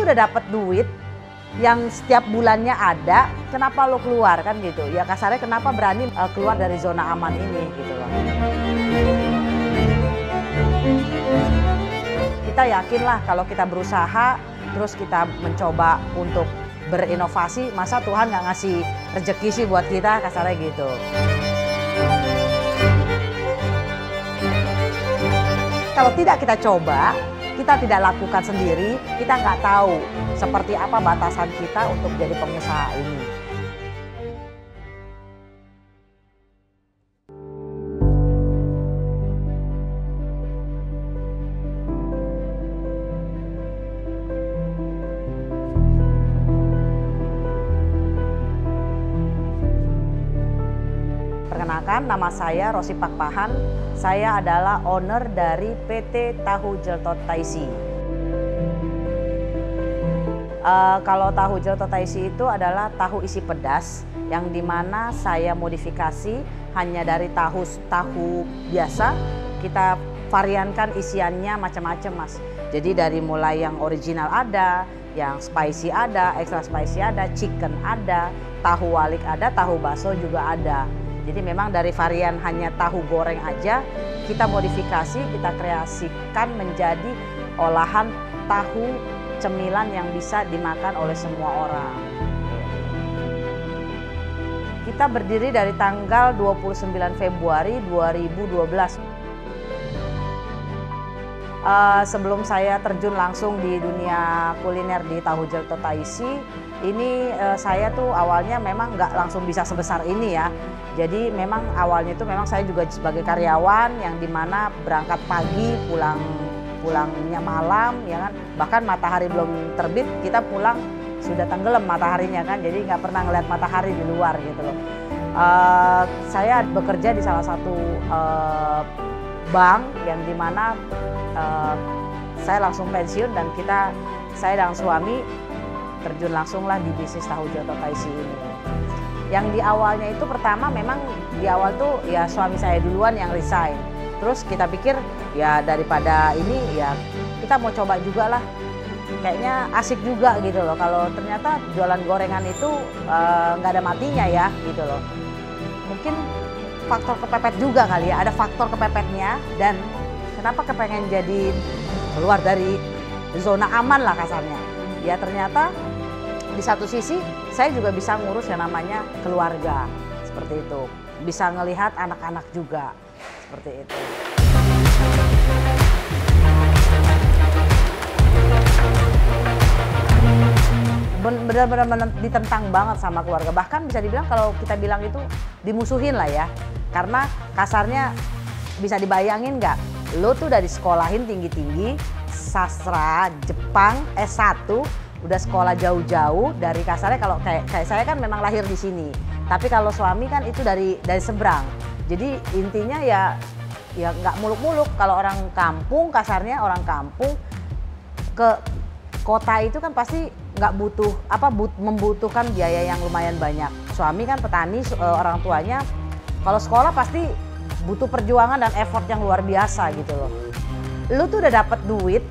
tuh udah dapet duit yang setiap bulannya ada, kenapa lo keluar kan gitu? Ya kasarnya kenapa berani keluar dari zona aman ini gitu loh. Kita yakinlah kalau kita berusaha, terus kita mencoba untuk berinovasi, masa Tuhan nggak ngasih rezeki sih buat kita, kasarnya gitu. Kalau tidak kita coba, kita tidak lakukan sendiri, kita nggak tahu seperti apa batasan kita untuk jadi pengusaha ini. Perkenalkan, nama saya Rosi Pakpahan. Saya adalah owner dari PT Tahu Jeltot Taisi. Kalau Tahu Jeltot Taisi itu adalah tahu isi pedas yang dimana saya modifikasi hanya dari tahu biasa, kita variankan isiannya macam-macam, Mas. Jadi dari mulai yang original ada, yang spicy ada, extra spicy ada, chicken ada, tahu walik ada, tahu bakso juga ada. Jadi memang dari varian hanya tahu goreng aja, kita modifikasi, kita kreasikan menjadi olahan tahu cemilan yang bisa dimakan oleh semua orang. Kita berdiri dari tanggal 29 Februari 2012. Sebelum saya terjun langsung di dunia kuliner di Tahu Jeltot Taisi, ini saya tuh awalnya memang nggak langsung bisa sebesar ini ya. Jadi memang awalnya itu memang saya juga sebagai karyawan yang dimana berangkat pagi, pulangnya malam, ya kan. Bahkan matahari belum terbit, kita pulang sudah tenggelam mataharinya kan. Jadi nggak pernah ngeliat matahari di luar gitu loh. Saya bekerja di salah satu bank yang dimana saya langsung pensiun dan saya dan suami terjun langsunglah di bisnis Tahu Jeltot Taisi ini. Yang di awalnya itu pertama memang di awal tuh ya suami saya duluan yang resign. Terus kita pikir ya daripada ini ya kita mau coba juga lah. Kayaknya asik juga gitu loh. Kalau ternyata jualan gorengan itu nggak ada matinya ya gitu loh. Mungkin faktor kepepet juga kali ya. Ada faktor kepepetnya dan kenapa kepengen jadi keluar dari zona aman lah kasarnya. Ya ternyata di satu sisi saya juga bisa ngurus yang namanya keluarga, seperti itu. Bisa ngelihat anak-anak juga, seperti itu. Benar-benar ditentang banget sama keluarga. Bahkan bisa dibilang kalau kita bilang itu dimusuhin lah ya. Karena kasarnya bisa dibayangin nggak, lo tuh udah disekolahin tinggi-tinggi, sastra, Jepang, S1, udah sekolah jauh-jauh dari kasarnya kalau kayak saya kan memang lahir di sini. Tapi kalau suami kan itu dari seberang. Jadi intinya ya nggak muluk-muluk. Kalau orang kampung kasarnya orang kampung ke kota itu kan pasti nggak membutuhkan biaya yang lumayan banyak. Suami kan petani, orang tuanya kalau sekolah pasti butuh perjuangan dan effort yang luar biasa gitu loh. Lu tuh udah dapet duit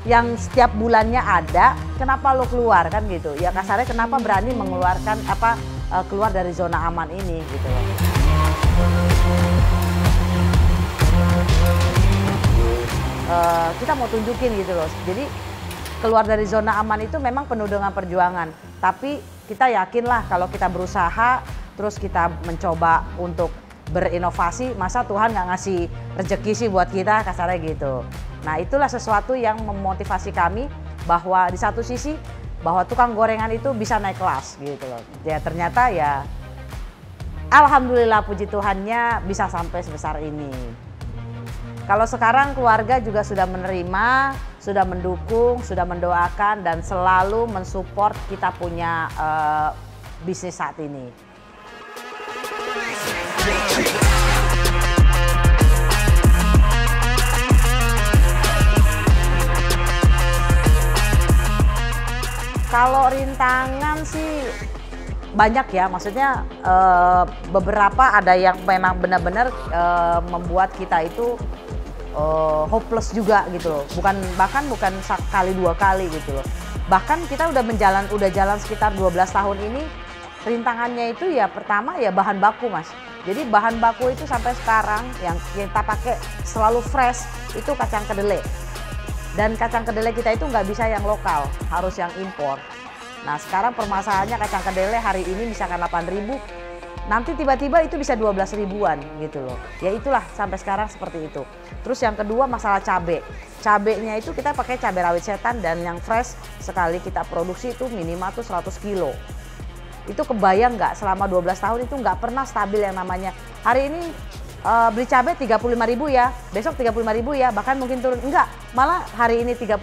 yang setiap bulannya ada, kenapa lo keluar kan gitu? Ya kasarnya kenapa berani mengeluarkan keluar dari zona aman ini gitu loh. Kita mau tunjukin gitu loh. Jadi keluar dari zona aman itu memang penuh dengan perjuangan. Tapi kita yakinlah kalau kita berusaha, terus kita mencoba untuk berinovasi, masa Tuhan nggak ngasih rezeki sih buat kita, kasarnya gitu. Nah itulah sesuatu yang memotivasi kami bahwa di satu sisi bahwa tukang gorengan itu bisa naik kelas gitu loh. Ya ternyata ya alhamdulillah puji Tuhannya bisa sampai sebesar ini. Kalau sekarang keluarga juga sudah menerima, sudah mendukung, sudah mendoakan dan selalu mensupport kita punya bisnis saat ini. Kalau rintangan sih banyak ya, maksudnya beberapa ada yang memang benar-benar membuat kita itu hopeless juga gitu loh. Bahkan bukan sekali dua kali gitu loh. Bahkan kita udah jalan sekitar 12 tahun ini, rintangannya itu ya pertama ya bahan baku Mas. Jadi bahan baku itu sampai sekarang yang kita pakai selalu fresh itu kacang kedelai. Dan kacang kedelai kita itu nggak bisa yang lokal, harus yang impor. Nah sekarang permasalahannya kacang kedelai hari ini misalkan 8.000, nanti tiba-tiba itu bisa 12 ribuan gitu loh. Ya itulah sampai sekarang seperti itu. Terus yang kedua masalah cabai. Cabainya itu kita pakai cabai rawit setan dan yang fresh sekali kita produksi itu minimal tuh 100 kilo. Itu kebayang nggak selama 12 tahun itu nggak pernah stabil yang namanya hari ini beli cabai 35.000 ya, besok 35.000 ya, bahkan mungkin turun. Enggak, malah hari ini 35.000,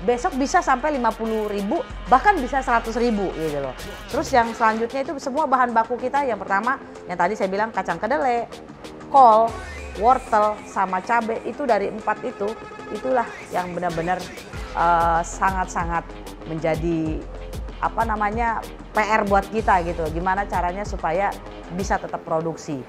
besok bisa sampai 50.000, bahkan bisa 100.000 gitu loh. Terus yang selanjutnya itu semua bahan baku kita yang pertama yang tadi saya bilang kacang kedelai, kol, wortel sama cabai itu dari 4 itulah yang benar-benar sangat-sangat menjadi PR buat kita gitu. Gimana caranya supaya bisa tetap produksi.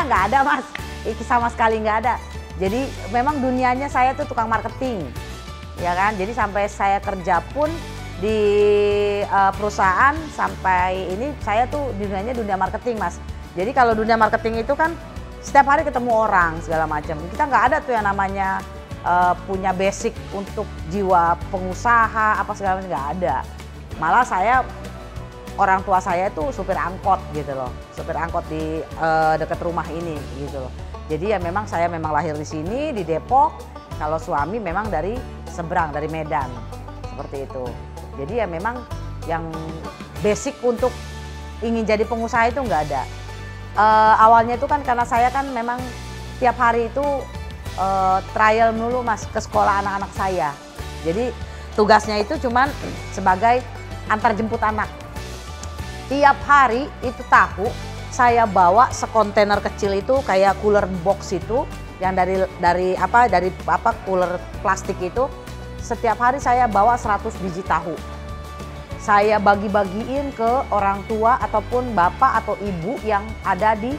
Nggak ada Mas, sama sekali nggak ada. Jadi memang dunianya saya tuh tukang marketing, ya kan. Jadi sampai saya kerja pun di perusahaan sampai ini saya tuh dunianya dunia marketing Mas. Jadi kalau dunia marketing itu kan setiap hari ketemu orang segala macam. Kita nggak ada tuh yang namanya punya basic untuk jiwa pengusaha apa segala macam, nggak ada. Malah orang tua saya itu supir angkot gitu loh, supir angkot di dekat rumah ini gitu loh. Jadi ya memang saya lahir di sini di Depok. Kalau suami memang dari seberang dari Medan seperti itu. Jadi ya memang yang basic untuk ingin jadi pengusaha itu nggak ada. Awalnya itu kan karena saya kan memang tiap hari itu trial dulu Mas ke sekolah anak-anak saya. Jadi tugasnya itu cuman sebagai antar jemput anak. Tiap hari itu tahu saya bawa sekontainer kecil itu kayak cooler box itu yang dari cooler plastik itu. Setiap hari saya bawa 100 biji tahu. Saya bagi-bagiin ke orang tua ataupun bapak atau ibu yang ada di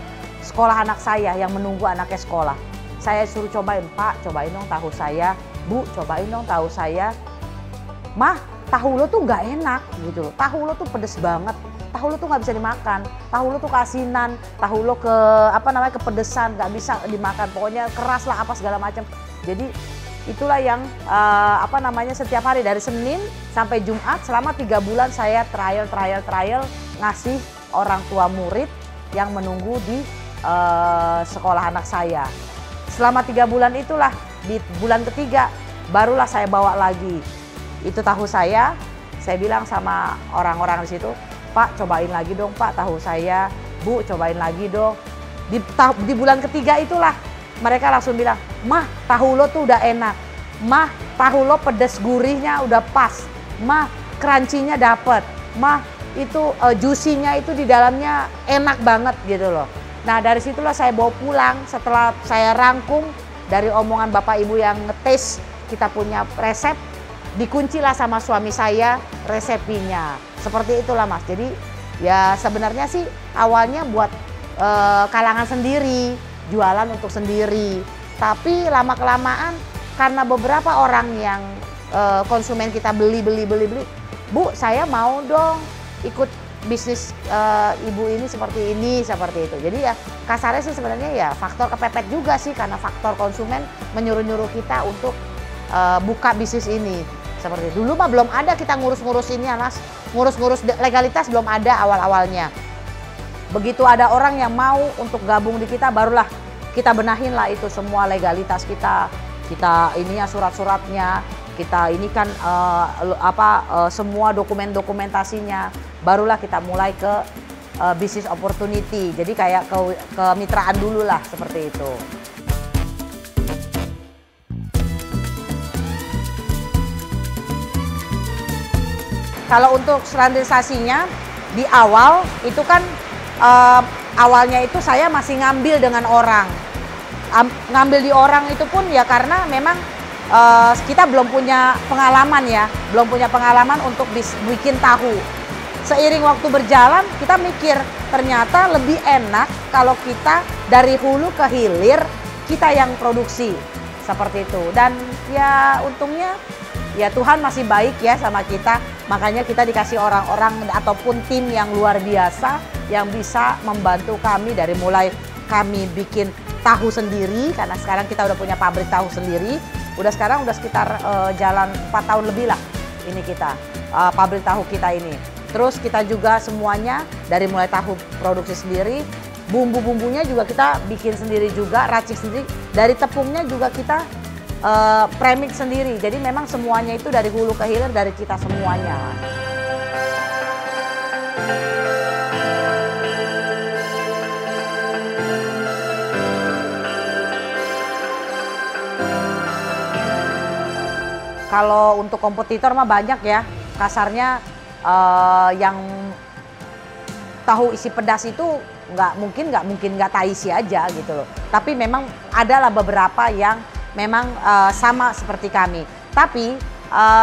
sekolah anak saya yang menunggu anaknya sekolah. Saya suruh cobain, Pak cobain dong tahu saya, Bu cobain dong tahu saya. Mah tahu lo tuh nggak enak gitu loh, tahu lo tuh pedes banget. Tahu lo tuh nggak bisa dimakan, tahu lo tuh keasinan, tahu lo kepedesan, nggak bisa dimakan, pokoknya keras lah apa segala macam. Jadi itulah yang setiap hari dari Senin sampai Jumat selama 3 bulan saya trial ngasih orang tua murid yang menunggu di sekolah anak saya. Selama 3 bulan itulah di bulan ketiga barulah saya bawa lagi itu tahu saya bilang sama orang-orang di situ, Pak cobain lagi dong Pak tahu saya, Bu cobain lagi dong. Di bulan ketiga itulah mereka langsung bilang, Mah tahu lo tuh udah enak, Mah tahu lo pedes gurihnya udah pas, Mah crunchy-nya dapet, Mah itu juicy-nya itu di dalamnya enak banget gitu loh. Nah dari situlah saya bawa pulang setelah saya rangkum dari omongan bapak ibu yang ngetes kita punya resep, dikuncilah sama suami saya resepnya. Seperti itulah Mas. Jadi ya sebenarnya sih awalnya buat kalangan sendiri, jualan untuk sendiri. Tapi lama-kelamaan karena beberapa orang yang konsumen kita beli, Bu saya mau dong ikut bisnis ibu ini seperti itu. Jadi ya kasarnya sih sebenarnya ya faktor kepepet juga sih karena faktor konsumen menyuruh-nyuruh kita untuk buka bisnis ini. Seperti dulu mah belum ada kita ngurus-ngurus ini ya Mas, ngurus-ngurus legalitas belum ada awal-awalnya. Begitu ada orang yang mau untuk gabung di kita barulah kita benahin lah itu semua legalitas kita ini ya surat-suratnya, kita ini kan semua dokumentasinya, barulah kita mulai ke bisnis opportunity. Jadi kayak ke kemitraan dulu lah seperti itu. Kalau untuk standarisasinya di awal itu kan awalnya itu saya masih ngambil dengan orang. Ngambil di orang itu pun ya karena memang kita belum punya pengalaman ya, belum punya pengalaman untuk bikin tahu. Seiring waktu berjalan kita mikir ternyata lebih enak kalau kita dari hulu ke hilir kita yang produksi seperti itu. Dan ya untungnya ya Tuhan masih baik ya sama kita, makanya kita dikasih orang-orang ataupun tim yang luar biasa yang bisa membantu kami dari mulai kami bikin tahu sendiri, karena sekarang kita udah punya pabrik tahu sendiri. Sekarang udah sekitar jalan 4 tahun lebih lah ini kita, pabrik tahu kita ini. Terus kita juga semuanya dari mulai tahu produksi sendiri, bumbu-bumbunya juga kita bikin sendiri juga, racik sendiri. Dari tepungnya juga kita premix sendiri. Jadi memang semuanya itu dari hulu ke hilir dari kita semuanya. Kalau untuk kompetitor mah banyak ya, kasarnya yang tahu isi pedas itu nggak mungkin nggak Taisi aja gitu loh. Tapi memang adalah beberapa yang memang sama seperti kami. Tapi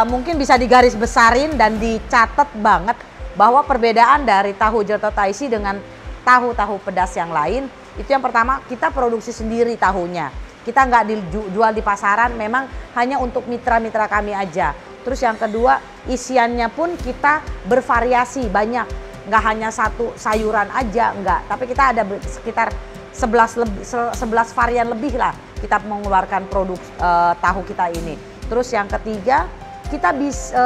mungkin bisa digaris besarin dan dicatat banget bahwa perbedaan dari tahu Jero Taisi dengan tahu-tahu pedas yang lain itu yang pertama kita produksi sendiri tahunya. Kita nggak dijual di pasaran, memang hanya untuk mitra-mitra kami aja. Terus yang kedua, isiannya pun kita bervariasi banyak. Nggak hanya satu sayuran aja, enggak. Tapi kita ada sekitar 11 varian lebih lah kita mengeluarkan produk tahu kita ini. Terus yang ketiga, kita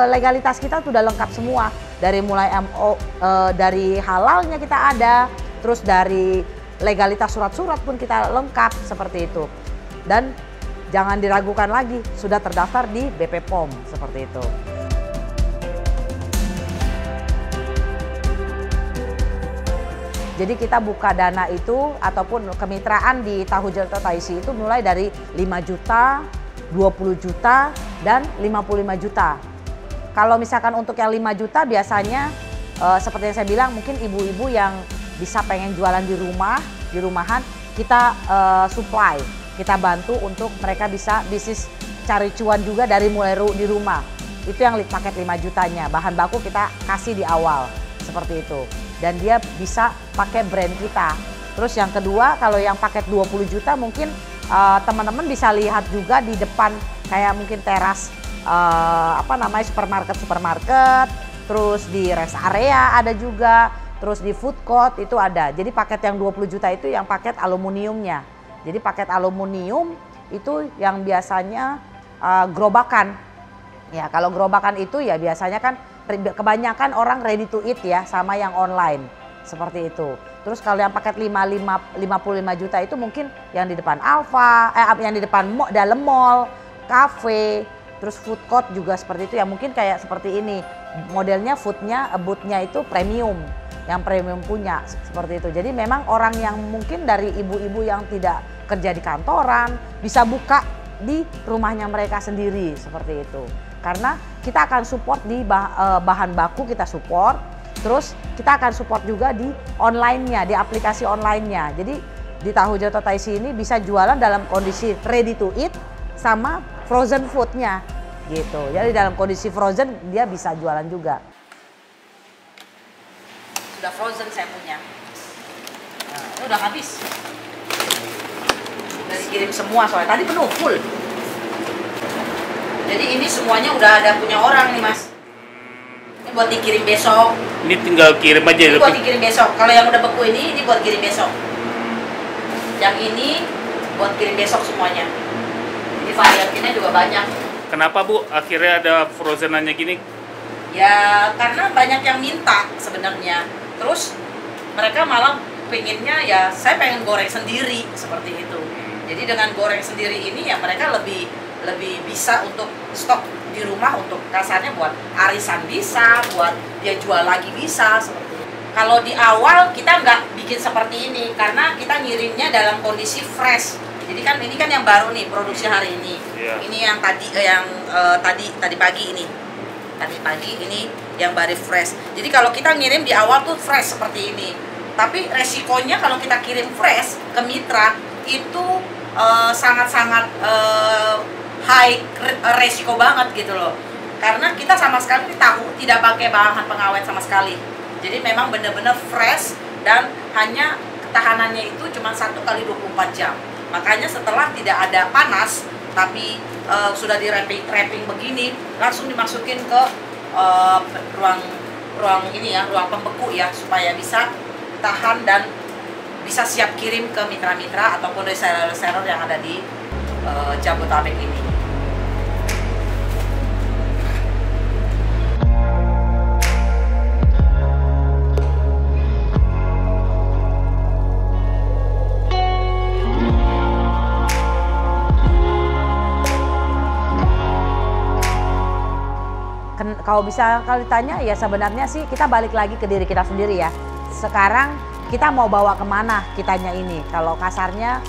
legalitas kita sudah lengkap semua. Dari mulai MO, dari halalnya kita ada, terus dari legalitas surat-surat pun kita lengkap seperti itu. Dan jangan diragukan lagi, sudah terdaftar di BP POM seperti itu. Jadi kita buka dana itu ataupun kemitraan di Tahu Jero Taisi itu mulai dari 5 juta, 20 juta, dan 55 juta. Kalau misalkan untuk yang 5 juta biasanya seperti yang saya bilang mungkin ibu-ibu yang bisa pengen jualan di rumahan, kita supply. Kita bantu untuk mereka bisa bisnis cari cuan juga dari mulai di rumah. Itu yang paket 5 jutanya. Bahan baku kita kasih di awal seperti itu. Dan dia bisa pakai brand kita. Terus yang kedua kalau yang paket 20 juta mungkin teman-teman bisa lihat juga di depan kayak mungkin teras supermarket. Terus di rest area ada juga. Terus di food court itu ada. Jadi paket yang 20 juta itu yang paket aluminiumnya. Jadi paket aluminium itu yang biasanya gerobakan. Ya kalau gerobakan itu ya biasanya kan kebanyakan orang ready to eat ya sama yang online. Seperti itu. Terus kalau yang paket 55 juta itu mungkin yang di depan Alfa, yang di depan dalam mall, cafe, terus food court juga seperti itu ya mungkin kayak seperti ini. Modelnya foodnya, boothnya itu premium. Yang premium punya seperti itu. Jadi memang orang yang mungkin dari ibu-ibu yang tidak kerja di kantoran bisa buka di rumahnya mereka sendiri seperti itu. Karena kita akan support di bahan baku kita support, terus kita akan support juga di online-nya, di aplikasi online-nya. Jadi di Tahu Jero Taisi ini bisa jualan dalam kondisi ready to eat sama frozen food-nya gitu. Jadi dalam kondisi frozen dia bisa jualan juga. Sudah frozen saya punya. Nah, ini udah habis. Udah dikirim semua soalnya tadi penuh full. Jadi ini semuanya udah ada punya orang nih Mas. Ini buat dikirim besok. Ini tinggal kirim aja. Ini buat dikirim besok. Kalau yang udah beku ini buat kirim besok. Yang ini buat kirim besok semuanya. Jadi variannya juga banyak. Kenapa Bu akhirnya ada frozenannya gini? Ya karena banyak yang minta sebenarnya. Terus mereka malah pengennya ya saya pengen goreng sendiri seperti itu. Jadi dengan goreng sendiri ini ya mereka lebih bisa untuk stok di rumah untuk kasarnya buat arisan bisa, buat dia jual lagi bisa seperti itu. Kalau di awal kita nggak bikin seperti ini karena kita ngirimnya dalam kondisi fresh. Jadi kan ini kan yang baru nih produksi hari ini. Yeah. Ini yang tadi pagi ini. Tadi pagi ini yang baru fresh. Jadi kalau kita ngirim di awal tuh fresh seperti ini. Tapi resikonya kalau kita kirim fresh ke mitra itu sangat-sangat high resiko banget gitu loh. Karena kita sama sekali tahu tidak pakai bahan pengawet sama sekali. Jadi memang benar-benar fresh dan hanya ketahanannya itu cuma 1 kali 24 jam. Makanya setelah tidak ada panas tapi sudah di wrapping begini, langsung dimasukin ke ruang ini ya, ruang pembeku ya, supaya bisa tahan dan bisa siap kirim ke mitra-mitra ataupun reseller-reseller yang ada di Jabodetabek ini. Kalau bisa kalau ditanya ya sebenarnya sih kita balik lagi ke diri kita sendiri ya. Sekarang kita mau bawa kemana kitanya ini. Kalau kasarnya,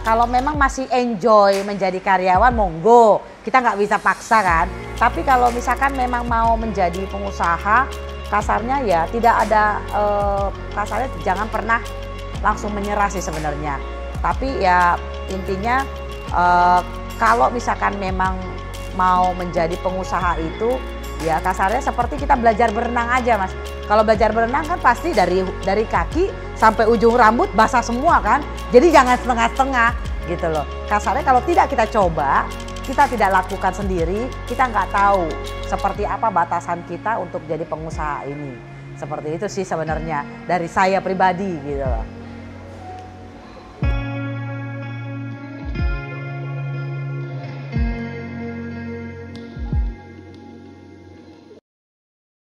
kalau memang masih enjoy menjadi karyawan monggo. Kita nggak bisa paksa kan. Tapi kalau misalkan memang mau menjadi pengusaha, kasarnya ya tidak ada, kasarnya jangan pernah langsung menyerah sih sebenarnya. Tapi ya intinya kalau misalkan memang mau menjadi pengusaha itu, ya kasarnya seperti kita belajar berenang aja Mas. Kalau belajar berenang kan pasti dari kaki sampai ujung rambut basah semua kan. Jadi jangan setengah-setengah gitu loh. Kasarnya kalau tidak kita coba, kita tidak lakukan sendiri, kita nggak tahu seperti apa batasan kita untuk jadi pengusaha ini. Seperti itu sih sebenarnya dari saya pribadi gitu loh.